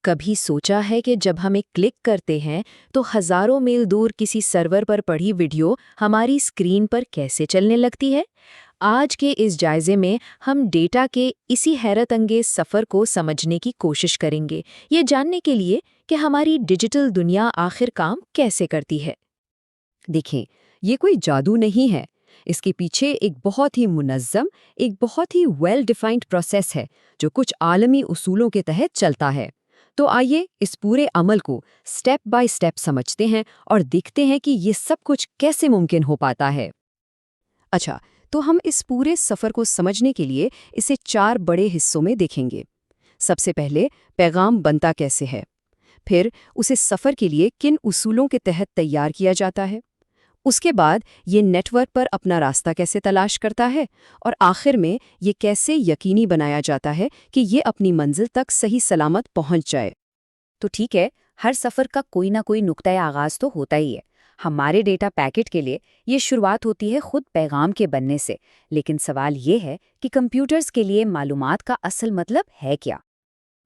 کبھی سوچا ہے کہ جب ہم ایک کلک کرتے ہیں تو ہزاروں میل دور کسی سرور پر پڑھی ویڈیو ہماری اسکرین پر کیسے چلنے لگتی ہے؟ آج کے اس جائزے میں ہم ڈیٹا کے اسی حیرت انگیز سفر کو سمجھنے کی کوشش کریں گے، یہ جاننے کے لیے کہ ہماری ڈیجیٹل دنیا آخر کام کیسے کرتی ہے۔ دیکھیں، یہ کوئی جادو نہیں ہے۔ اس کے پیچھے ایک بہت ہی منظم، ایک بہت ہی ویل ڈیفائنڈ پروسیس ہے جو کچھ عالمی اصولوں کے تحت چلتا ہے۔ تو آئیے اس پورے عمل کو سٹیپ بائی سٹیپ سمجھتے ہیں اور دیکھتے ہیں کہ یہ سب کچھ کیسے ممکن ہو پاتا ہے۔ اچھا، تو ہم اس پورے سفر کو سمجھنے کے لیے اسے 4 بڑے حصوں میں دیکھیں گے۔ سب سے پہلے پیغام بنتا کیسے ہے، پھر اسے سفر کے لیے کن اصولوں کے تحت تیار کیا جاتا ہے، اس کے بعد یہ نیٹ ورک پر اپنا راستہ کیسے تلاش کرتا ہے، اور آخر میں یہ کیسے یقینی بنایا جاتا ہے کہ یہ اپنی منزل تک صحیح سلامت پہنچ جائے۔ تو ٹھیک ہے، ہر سفر کا کوئی نہ کوئی نقطۂ آغاز تو ہوتا ہی ہے۔ ہمارے ڈیٹا پیکٹ کے لیے یہ شروعات ہوتی ہے خود پیغام کے بننے سے، لیکن سوال یہ ہے کہ کمپیوٹرز کے لیے معلومات کا اصل مطلب ہے کیا؟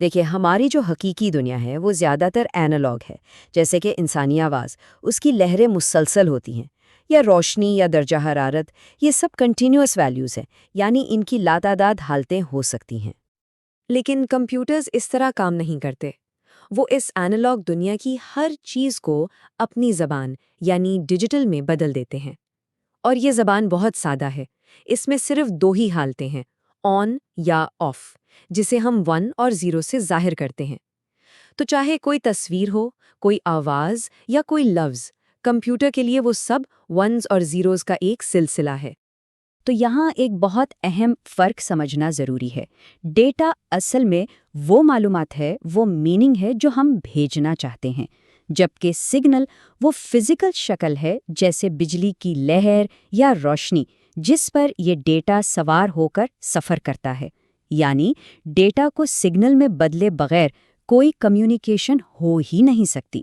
دیکھیں، ہماری جو حقیقی دنیا ہے وہ زیادہ تر اینالوگ ہے، جیسے کہ انسانی آواز، اس کی لہریں مسلسل ہوتی ہیں، یا روشنی یا درجہ حرارت، یہ سب کنٹینیوس ویلیوز ہیں، یعنی ان کی لاتعداد حالتیں ہو سکتی ہیں۔ لیکن کمپیوٹرز اس طرح کام نہیں کرتے۔ وہ اس اینالوگ دنیا کی ہر چیز کو اپنی زبان یعنی ڈیجیٹل میں بدل دیتے ہیں، اور یہ زبان بہت سادہ ہے۔ اس میں صرف 2 ہی حالتیں ہیں، آن یا آف، جسے ہم 1 اور 0 سے ظاہر کرتے ہیں۔ تو چاہے کوئی تصویر ہو، کوئی آواز یا کوئی لفظ، کمپیوٹر کے لیے وہ سب 1s اور 0s کا ایک سلسلہ ہے۔ تو یہاں ایک بہت اہم فرق سمجھنا ضروری ہے۔ ڈیٹا اصل میں وہ معلومات ہے، وہ میننگ ہے جو ہم بھیجنا چاہتے ہیں، جبکہ سگنل وہ فزیکل شکل ہے، جیسے بجلی کی لہر یا روشنی، جس پر یہ ڈیٹا سوار ہو کر سفر کرتا ہے۔ یعنی ڈیٹا کو سگنل میں بدلے بغیر کوئی کمیونیکیشن ہو ہی نہیں سکتی۔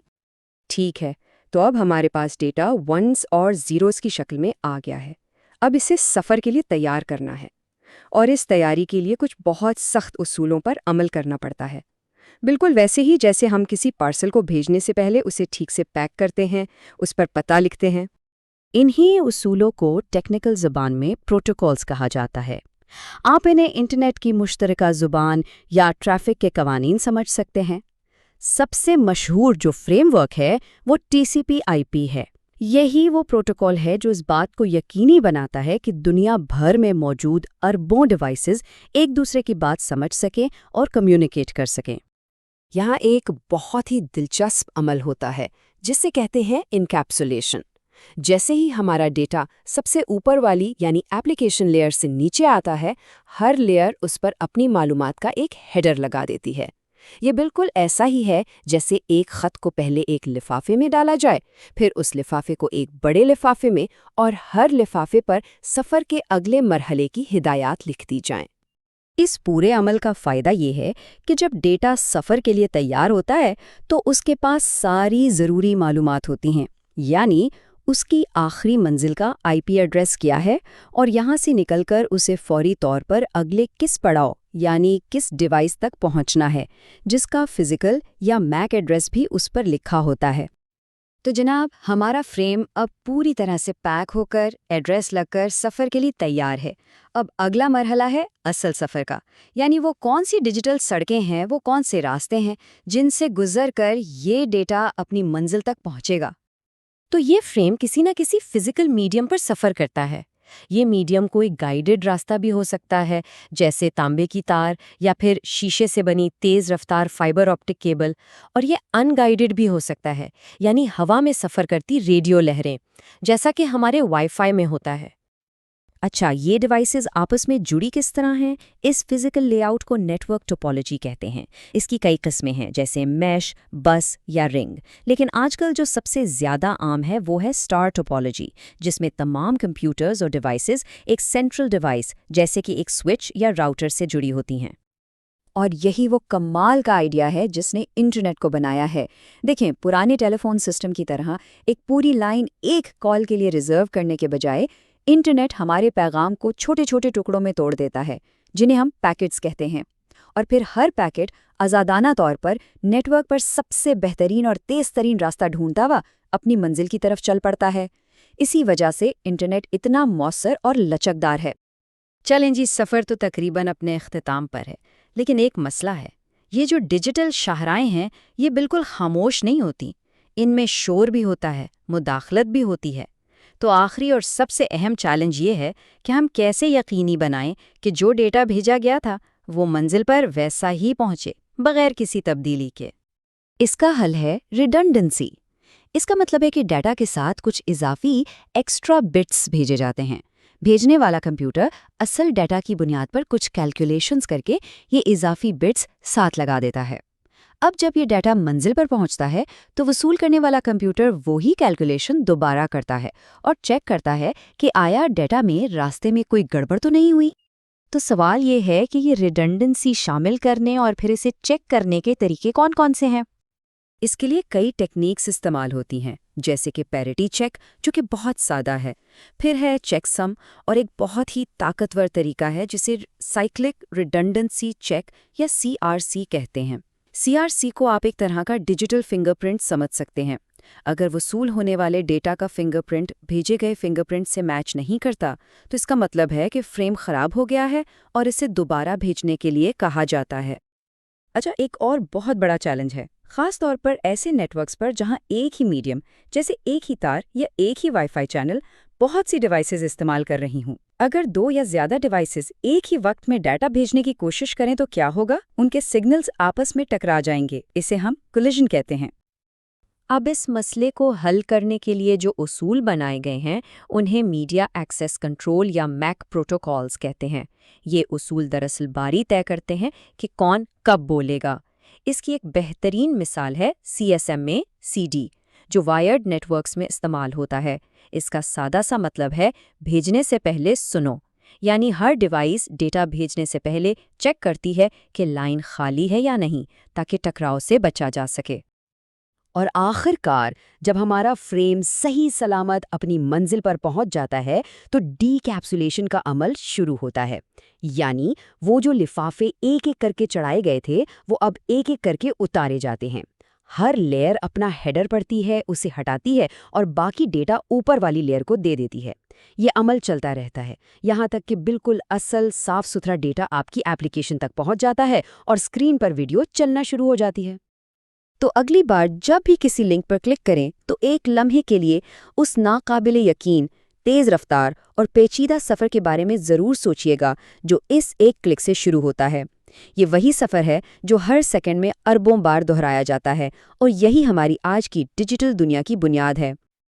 ٹھیک ہے، تو اب ہمارے پاس ڈیٹا 1s اور 0s کی شکل میں آ گیا ہے۔ اب اسے سفر کے لیے تیار کرنا ہے، اور اس تیاری کے لیے کچھ بہت سخت اصولوں پر عمل کرنا پڑتا ہے۔ بالکل ویسے ہی جیسے ہم کسی پارسل کو بھیجنے سے پہلے اسے ٹھیک سے پیک کرتے ہیں، اس پر پتہ لکھتے ہیں۔ انہی اصولوں کو ٹیکنیکل زبان میں پروٹوکولز کہا جاتا ہے۔ آپ انہیں انٹرنیٹ کی مشترکہ زبان یا ٹریفک کے قوانین سمجھ سکتے ہیں۔ سب سے مشہور جو فریم ورک ہے وہ TCP/IP ہے۔ یہی وہ پروٹوکول ہے جو اس بات کو یقینی بناتا ہے کہ دنیا بھر میں موجود اربوں ڈیوائسز ایک دوسرے کی بات سمجھ سکیں اور کمیونیکیٹ کر سکیں۔ یہاں ایک بہت ہی دلچسپ عمل ہوتا ہے جسے کہتے ہیں انکیپسولیشن۔ جیسے ہی ہمارا ڈیٹا سب سے اوپر والی یعنی ایپلیکیشن لیئر سے نیچے آتا ہے، ہر لیئر اس پر اپنی معلومات کا ایک ہیڈر لگا دیتی ہے۔ یہ بالکل ایسا ہی ہے جیسے ایک خط کو پہلے ایک لفافے میں ڈالا جائے، پھر اس لفافے کو ایک بڑے لفافے میں، اور ہر لفافے پر سفر کے اگلے مرحلے کی ہدایات لکھ دی جائیں۔ اس پورے عمل کا فائدہ یہ ہے کہ جب ڈیٹا سفر کے لیے تیار ہوتا ہے تو اس کے پاس ساری ضروری معلومات ہوتی ہیں، یعنی اس کی آخری منزل کا IP ایڈریس کیا ہے، اور یہاں سے نکل کر اسے فوری طور پر اگلے کس پڑاؤ یعنی کس ڈیوائس تک پہنچنا ہے، جس کا فزیکل یا MAC ایڈریس بھی اس پر لکھا ہوتا ہے۔ تو جناب، ہمارا فریم اب پوری طرح سے پیک ہو کر ایڈریس لگ کر سفر کے لیے تیار ہے۔ اب اگلا مرحلہ ہے اصل سفر کا، یعنی وہ کون سی ڈیجیٹل سڑکیں ہیں، وہ کون سے راستے ہیں جن سے گزر کر یہ ڈیٹا اپنی منزل تک پہنچے گا۔ تو یہ فریم کسی نہ کسی فزیکل میڈیم پر سفر کرتا ہے۔ یہ میڈیم کوئی گائیڈڈ راستہ بھی ہو سکتا ہے، جیسے تانبے کی تار یا پھر شیشے سے بنی تیز رفتار فائبر آپٹک کیبل، اور یہ ان گائیڈڈ بھی ہو سکتا ہے، یعنی ہوا میں سفر کرتی ریڈیو لہریں، جیسا کہ ہمارے وائی فائی میں ہوتا ہے۔ اچھا، یہ ڈیوائسز آپس میں جڑی کس طرح ہیں؟ اس فزیکل لے آؤٹ کو نیٹ ورک ٹوپولوجی کہتے ہیں۔ اس کی کئی قسمیں ہیں، جیسے میش، بس یا رنگ، لیکن آج کل جو سب سے زیادہ عام ہے وہ ہے اسٹار ٹوپولوجی، جس میں تمام کمپیوٹرز اور ڈیوائسز ایک سینٹرل ڈیوائس جیسے کہ ایک سوئچ یا راؤٹر سے جڑی ہوتی ہیں۔ اور یہی وہ کمال کا آئیڈیا ہے جس نے انٹرنیٹ کو بنایا ہے۔ دیکھیں، پرانے ٹیلی فون سسٹم کی طرح ایک پوری لائن ایک کال کے لیے ریزرو کرنے کے بجائے انٹرنیٹ ہمارے پیغام کو چھوٹے چھوٹے ٹکڑوں میں توڑ دیتا ہے، جنہیں ہم پیکٹس کہتے ہیں، اور پھر ہر پیکٹ آزادانہ طور پر نیٹ ورک پر سب سے بہترین اور تیز ترین راستہ ڈھونڈتا ہوا اپنی منزل کی طرف چل پڑتا ہے۔ اسی وجہ سے انٹرنیٹ اتنا مؤثر اور لچکدار ہے۔ چلیں جی، سفر تو تقریباً اپنے اختتام پر ہے، لیکن ایک مسئلہ ہے۔ یہ جو ڈیجیٹل شاہراہیں ہیں، یہ بالکل خاموش نہیں ہوتی۔ ان میں شور بھی ہوتا ہے، مداخلت بھی ہوتی ہے۔ تو آخری اور سب سے اہم چیلنج یہ ہے کہ ہم کیسے یقینی بنائیں کہ جو ڈیٹا بھیجا گیا تھا وہ منزل پر ویسا ہی پہنچے، بغیر کسی تبدیلی کے۔ اس کا حل ہے ریڈنڈنسی۔ اس کا مطلب ہے کہ ڈیٹا کے ساتھ کچھ اضافی ایکسٹرا بٹس بھیجے جاتے ہیں۔ بھیجنے والا کمپیوٹر اصل ڈیٹا کی بنیاد پر کچھ کیلکولیشنز کر کے یہ اضافی بٹس ساتھ لگا دیتا ہے۔ اب جب یہ ڈیٹا منزل پر پہنچتا ہے تو وصول کرنے والا کمپیوٹر وہی کیلکولیشن دوبارہ کرتا ہے اور چیک کرتا ہے کہ آیا ڈیٹا میں راستے میں کوئی گڑبڑ تو نہیں ہوئی۔ تو سوال یہ ہے کہ یہ ریڈنڈنسی شامل کرنے اور پھر اسے چیک کرنے کے طریقے کون کون سے ہیں؟ اس کے لیے کئی ٹیکنیکس استعمال ہوتی ہیں، جیسے کہ پیریٹی چیک، جو کہ بہت سادہ ہے، پھر ہے چیک سم، اور ایک بہت ہی طاقتور طریقہ ہے جسے سائیکلک ریڈنڈنسی چیک یا CRC کہتے ہیں۔ CRC کو آپ ایک طرح کا ڈیجیٹل فنگر پرنٹ سمجھ سکتے ہیں۔ اگر وصول ہونے والے ڈیٹا کا فنگر پرنٹ بھیجے گئے فنگر پرنٹ سے میچ نہیں کرتا تو اس کا مطلب ہے کہ فریم خراب ہو گیا ہے اور اسے دوبارہ بھیجنے کے لیے کہا جاتا ہے۔ اچھا، ایک اور بہت بڑا چیلنج ہے، خاص طور پر ایسے نیٹ ورکس پر جہاں ایک ہی میڈیم، جیسے ایک ہی تار یا ایک ہی وائی فائی چینل، بہت سی ڈیوائسز استعمال کر رہی ہوں۔ اگر دو یا زیادہ ڈیوائسز ایک ہی وقت میں ڈیٹا بھیجنے کی کوشش کریں تو کیا ہوگا؟ ان کے سگنلز آپس میں ٹکرا جائیں گے، اسے ہم کولیجن کہتے ہیں۔ اب اس مسئلے کو حل کرنے کے لیے جو اصول بنائے گئے ہیں انہیں میڈیا ایکسیس کنٹرول یا میک پروٹوکالز کہتے ہیں۔ یہ اصول دراصل باری طے کرتے ہیں کہ کون کب بولے گا۔ اس کی ایک بہترین مثال ہے CSMA CD، جو وائرڈ نیٹ ورکس میں استعمال ہوتا ہے۔ اس کا سادہ سا مطلب ہے بھیجنے سے پہلے سنو، یعنی ہر ڈیوائس ڈیٹا بھیجنے سے پہلے چیک کرتی ہے کہ لائن خالی ہے یا نہیں، تاکہ ٹکراؤ سے بچا جا سکے۔ اور آخر کار جب ہمارا فریم صحیح سلامت اپنی منزل پر پہنچ جاتا ہے تو ڈی کیپسولیشن کا عمل شروع ہوتا ہے، یعنی وہ جو لفافے ایک ایک کر کے چڑھائے گئے تھے وہ اب ایک ایک کر کے اتارے جاتے ہیں۔ ہر لیئر اپنا ہیڈر پڑتی ہے، اسے ہٹاتی ہے اور باقی ڈیٹا اوپر والی لیئر کو دے دیتی ہے۔ یہ عمل چلتا رہتا ہے یہاں تک کہ بالکل اصل صاف ستھرا ڈیٹا آپ کی ایپلیکیشن تک پہنچ جاتا ہے اور اسکرین پر ویڈیو چلنا شروع ہو جاتی ہے۔ تو اگلی بار جب بھی کسی لنک پر کلک کریں تو ایک لمحے کے لیے اس ناقابل یقین، تیز رفتار اور پیچیدہ سفر کے بارے میں ضرور سوچیے گا جو اس ایک کلک سے شروع ہوتا ہے۔ یہ وہی سفر ہے جو ہر سیکنڈ میں اربوں بار دہرایا جاتا ہے، اور یہی ہماری آج کی ڈیجیٹل دنیا کی بنیاد ہے۔